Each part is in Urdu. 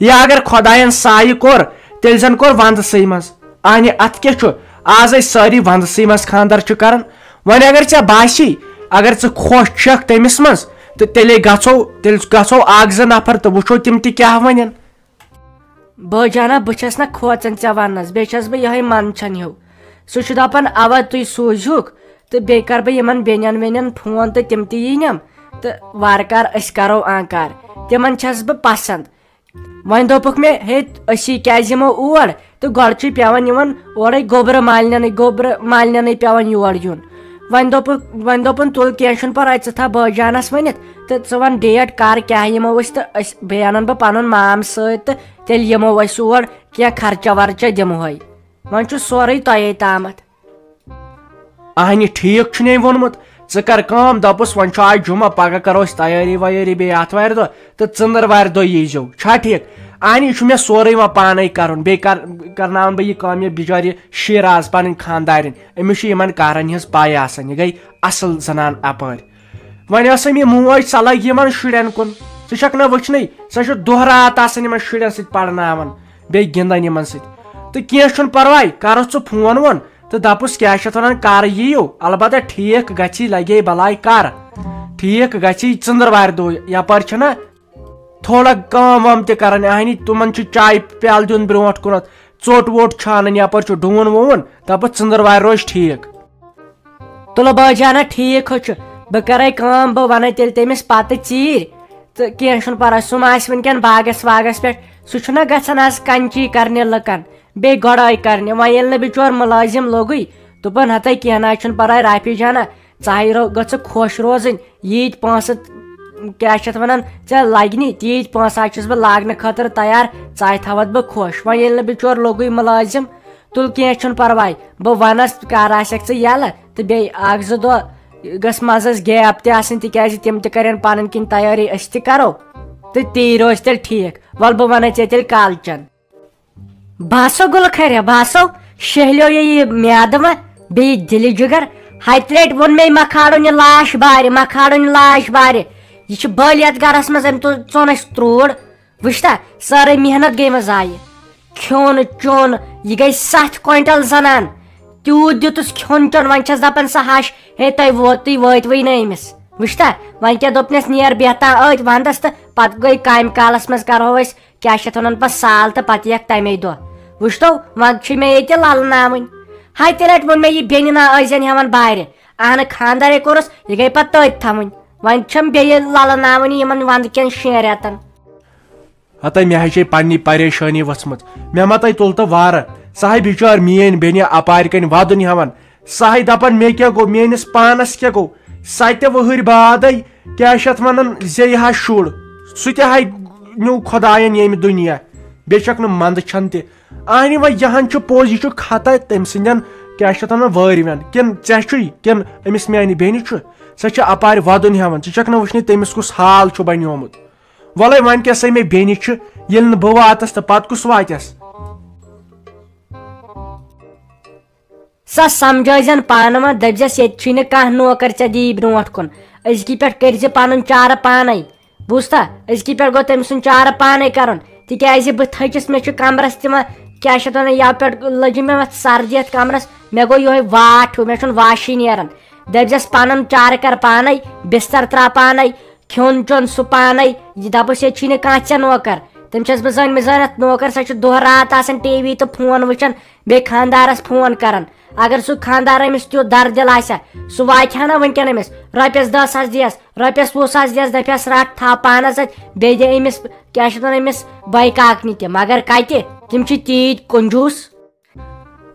یا اگر خدایَن سایہِ کوٚر تیٚلہِ زن کوٚر ونٛدسٕے منٛز اہنہِ اتھ کیٛاہ چھُ آز ٲسۍ سٲری ونٛدسٕے منٛز خانٛدر چھِ کران وۄنۍ اگر ژےٚ باسی اگر ژٕ خۄش چھکھ تٔمِس منٛز تہٕ تیٚلے گژھو اکھ زٕ نفر تہٕ وٕچھو تِم تہِ کیٛاہ ونن. بٲے جانا بہٕ چھس نہ کھوژان ژےٚ وننس بیٚیہِ چھس بہٕ یِہوے منٛدچھان ہیوٗ سُہ چھُ دپان اوا تُہۍ سوٗزہوکھ تہٕ بیٚیہِ کرٕ بہٕ یِمن بیٚنٮ۪ن ویٚنٮ۪ن فون تہٕ تِم تہِ یینم تہٕ وارٕ کار أسۍ کرو آنکار تِمن چھس بہٕ پسنٛد. وۄنۍ دوٚپُکھ مےٚ ہے أسی کیازِ یِمو اور تہٕ گۄڈٕ چھُ پیٚوان یِمن اورے گوٚبرٕ مالنٮ۪نٕے پیٚوان یور یُن. وۄنۍ دوٚپُن تُل کینٛہہ چھُنہٕ پرواے ژٕ تھاو بٲے جانس ؤنِتھ تہٕ ژٕ ون ڈیٹ کر کیٛاہ یِمو أسۍ تہٕ أسۍ بیٚیہِ انن بہٕ پنُن مام سۭتۍ تہٕ تیٚلہِ یِمو أسۍ اور کینٛہہ خرچہ ورچہ دِمہوے وۄنۍ چھُ سورُے تۄہے تامتھ. اہنہِ ٹھیٖک چھُنَے ووٚنمُت ژٕ کر کٲم دپُس وۄنۍ چھُ آز جُمعہ پگہہ کرو أسۍ تیٲری ویٲری بیٚیہِ آتھوارِ دۄہ تہٕ ژٔنٛدٕروارِ دۄہ ییٖزیو چھا ٹھیٖک. اہنہِ یہِ چھُ مےٚ سورُے وۄنۍ پانے کرُن بیٚیہِ کرناون بہٕ یہِ کٲم یہِ بِچٲرۍ یہِ شیٖراز پنٕنۍ خانٛدارِنۍ أمِس چھُ یِمن کارن ہِنٛز پاے آسان یہِ گٔے اصل زنان اپٲرۍ. وۄنۍ ٲسٕم یہِ موج سۄ لگہِ یِمن شُرٮ۪ن کُن ژٕ چھکھ نہ وٕچھنٕے سۄ چھِ دۄہ رات آسان یِمن شُرٮ۪ن سۭتۍ پرناوان بیٚیہِ گِنٛدان یِمن سۭتۍ تہٕ کینٛہہ چھُنہٕ پرواے کرُس ژٕ فون وون تہٕ دپُس کیٛاہ چھِ اتھ ونان کر یِیِو البتہ ٹھیٖک گژھی لگے بلاے کر ٹھیٖک گژھی ژٔنٛدٕروارِ دۄہ یپٲرۍ چھِنہ تھوڑا کٲم وٲم تہِ کران اہنی تِمن چھُ چاے پیالہٕ دیُن برونٛٹھ کُنتھ ژوٚٹ ووٚٹ چھانٕنۍ یپٲرۍ چھُ ڈوٗن ووٗن دپُس ژٔنٛدٕروارِ روزِ ٹھیٖک. تُلہٕ بٲے جانا ٹھیٖک حظ چھُ بہٕ کرے کٲم بہٕ ونہٕ تیٚلہِ تٔمِس پتہٕ ژیٖرۍ تہٕ کینٛہہ چھُنہٕ پرواے سُہ ما آسہِ وُنکیٚن باغس واغس پٮ۪ٹھ سُہ چھُنہ گژھان آز کنچی کرنہِ لُکن بیٚیہِ گۄڈٲے کرنہِ وۄنۍ ییٚلہِ نہٕ بِچور مُلٲزِم لوٚگُے دوٚپُن ہتے کینٛہہ نہ چھُنہٕ پرواے رافی جانا ژٕے گٔژھکھ خۄش روزٕنۍ ییٖتۍ پونٛسہٕ کیٛاہ چھِ اتھ ونان ژےٚ لگنی تیٖتۍ پونٛسہٕ حظ چھُس بہٕ لاگنہٕ خٲطرٕ تیار ژَے تھاوتھ بہٕ خۄش وۄنۍ ییٚلہِ نہٕ بِچور لوٚگُے مُلٲزِم تُل کینٛہہ چھُنہٕ پرواے بہٕ ونس کر آسکھ ژٕ یلہٕ تہٕ بیٚیہِ اکھ زٕ دۄہ گٔژھ منٛزس گیپ تہِ آسٕنۍ تِکیٛازِ تِم تہِ کرن پنٕنۍ کِنۍ تیٲری أسۍ تہِ کرو تہٕ تی روزِ تیٚلہِ ٹھیٖک ول بہٕ ونے ژےٚ تیٚلہِ کالچن. باسو گُلہٕ خیریا باسو شہلیو یہِ میادٕ ما بیٚیہِ دِلہِ جِگر ہتہِ لٹہِ ووٚن مےٚ مہ کھالُن یہِ لاش بارِ یہِ چھُ بٔلۍ یتھ گرس منٛز أمۍ ژوٚن اسہِ تروڑ وٕچھتا سٲرٕے محنت گٔے مےٚ ضایہِ کھیوٚن چوٚن یہِ گٔے 7 کوینٹل زنان تیوٗت دِتُس کھیوٚن چوٚن وۄنۍ چھس دپان سۄ ہش ہے تُہۍ وٲتوٕے نہٕ أمِس وٕچھتا وۄنۍ کیٛاہ دوٚپنس نیر بیہتا ٲدۍ ونٛدس تہٕ پتہٕ گٔے کامہِ کالس منٛز کرہو أسۍ کیٛاہ چھِ اتھ ونان پتہٕ سال تہٕ پتہٕ یِکھ تمے دۄہ وٕچھتو وۄنۍ چھِ مےٚ ییٚتہِ للناوٕنۍ ہتہِ لٹہِ ووٚن مےٚ یہِ بیٚنہِ نا ٲسۍزٮ۪ن ہٮ۪وان بارِ اہنہٕ خانٛدرے کوٚرُس یہِ گٔے پتہٕ تٔتھۍ تھاوٕنۍ وۄنۍ چھم بیٚیہِ للناوٕنۍ یِمن ونٛدٕ کٮ۪ن 6 رٮ۪تن. ہتا مےٚ حظ چھے پننہِ پریشٲنی ؤژھمٕژ مےٚ ما تۄہہِ تُل تہٕ وارٕ سۄ ہے بِچٲر میٲنۍ بیٚنہِ اپارِ کنۍ ودُن ہٮ۪وان سۄ ہے دپان مےٚ کیٛاہ گوٚو میٲنِس پانس کیٛاہ گوٚو 7 وٕہٕرۍ بادے کیٛاہ چھِ اتھ ونان زیٚیہِ ہا شُر سُہ تہِ ہے نیوٗ خۄداین ییٚمہِ دُنیا بیٚیہِ چھکھ نہٕ منٛدچھان تہِ اہنہِ وۄنۍ یہن چھُ پوٚز یہِ چھُ خطا تٔمۍ سٕنٛدٮ۪ن کیٛاہ چھِ اتھ ونان وٲرۍوٮ۪ن کِنہٕ ژےٚ چھُے کِنہٕ أمِس میانہِ بیٚنہِ چھُ سۄ چھِ اپارِ ودُن ہٮ۪وان ژٕ چھکھ نہٕ وٕچھنٕے تٔمِس کُس حال چھُ بنیومُت وَلے وۄنۍ کیٛاہ سا مےٚ بیٚنہِ چھِ ییٚلہِ نہٕ بہٕ واتس تہٕ پتہٕ کُس واتٮ۪س. سۄ سمجھٲیزٮ۪ن پانہٕ وۄنۍ دٔپزٮ۪س ییٚتہِ چھُے نہٕ کانٛہہ نوکر ژےٚ دی برونٛٹھ کُن أزکی پٮ۪ٹھ کٔرزِ پنُن چارٕ پانے بوٗزتھا أزکی پٮ۪ٹھ گوٚو تٔمۍ سُنٛد چارٕ پانے کرُن تِکیٛازِ بہٕ تھٔچِس مےٚ چھُ کمرس تہِ وۄنۍ کیٛاہ چھِ اتھ ونان یَوٕ پٮ۪ٹھ لٔجہِ مےٚ وۄنۍ سردی اتھ کمرس مےٚ گوٚو یِہوے واٹھ ہیوٗ مےٚ چھُنہٕ واشٕے نیران دٔپزٮ۪س پنُن چارٕ کر پانے بستر ترٛاو پانے کھیوٚن چوٚن سُہ پانے یہِ دپُس ییٚتہِ چھُے نہٕ کانٛہہ ژےٚ نوکر تٔمۍ چھس بہٕ زٲنۍ اتھ نوکر سۄ چھِ دۄہ رات آسان ٹی وی تہٕ فون وٕچھان بیٚیہِ خانٛدارس فون کران اگر سُہ خانٛدار أمِس تیُتھ دردِل آسہِ سُہ واتہِ ہا نہ وٕنکیٚن أمِس رۄپیس 10 ساس دِیس رۄپیس 20 ساس دِیس دپٮ۪س رٹھ تھاو پانس اتھِ بیٚیہِ دِ أمِس کیٛاہ چھِ ونان أمِس بٲے کاکنہِ تہِ مگر کتہِ تِم چھِ تیٖتۍ کنجوٗس.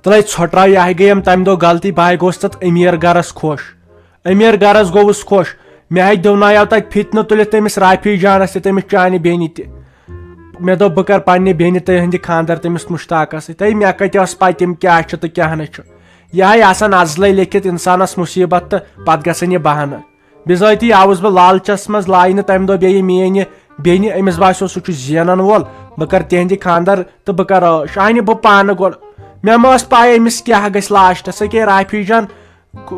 تلے ژھۄٹراو یہِ ہے گٔیم تمہِ دۄہ غلطی بہٕ ہے گوٚوُس تتھ أمیٖر گرس خۄش أمیٖر گرس گوٚوُس خۄش مےٚ ہے دِونایو تتہِ فِتنہٕ تُلِتھ تٔمِس رافی جانس تہِ تٔمِس چانہِ بیٚنہِ تہِ مےٚ دوٚپ بہٕ کرٕ پننہِ بیٚنہِ تہنٛدِ خانٛدر تٔمِس مُشتاقس سۭتۍ مےٚ کتہِ ٲس پاے تِم کیٛاہ چھِ تہٕ کیٛاہ نہٕ چھُ یہِ ہے آسان ازلے لیکھِتھ انسانس مُصیبت تہٕ پتہٕ گژھان یہِ بہانہٕ بِذٲتی آوُس بہٕ لالچس منٛز لاے نہٕ تمہِ دۄہ بیٚیہِ میٲنۍ یہِ بیٚنہِ أمِس باسیو سُہ چھُ زینان وول بہٕ کرٕ تِہنٛدِ خانٛدر تہٕ بہٕ کرٕ عٲش اہنہِ بہٕ پانہٕ گۄڈٕ مےٚ ما ٲس پاے أمِس کیٛاہ گژھِ لاسٹس أکے رافی جان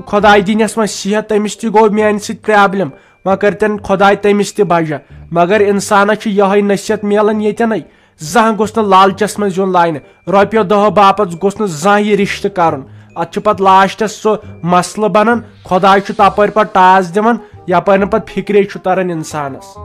خۄداے دِنٮ۪س وۄنۍ صحت تٔمِس تہِ گوٚو میانہِ سۭتۍ پرابلم وۄنۍ کٔرتن خۄداے تٔمِس تہِ بجا مگر انسانس چھُ یِہوے نصیحت مِلان ییٚتٮ۪نٕے زان گوس لالچس من یون لائن روپیو دہ باپت گوس زان یہ رشتہ کرن ات پتہ لاسٹس سو مسلہ بنان خدائے تپر پتہ ٹاس دِوان یپر پتہ فکرے تران انسانس.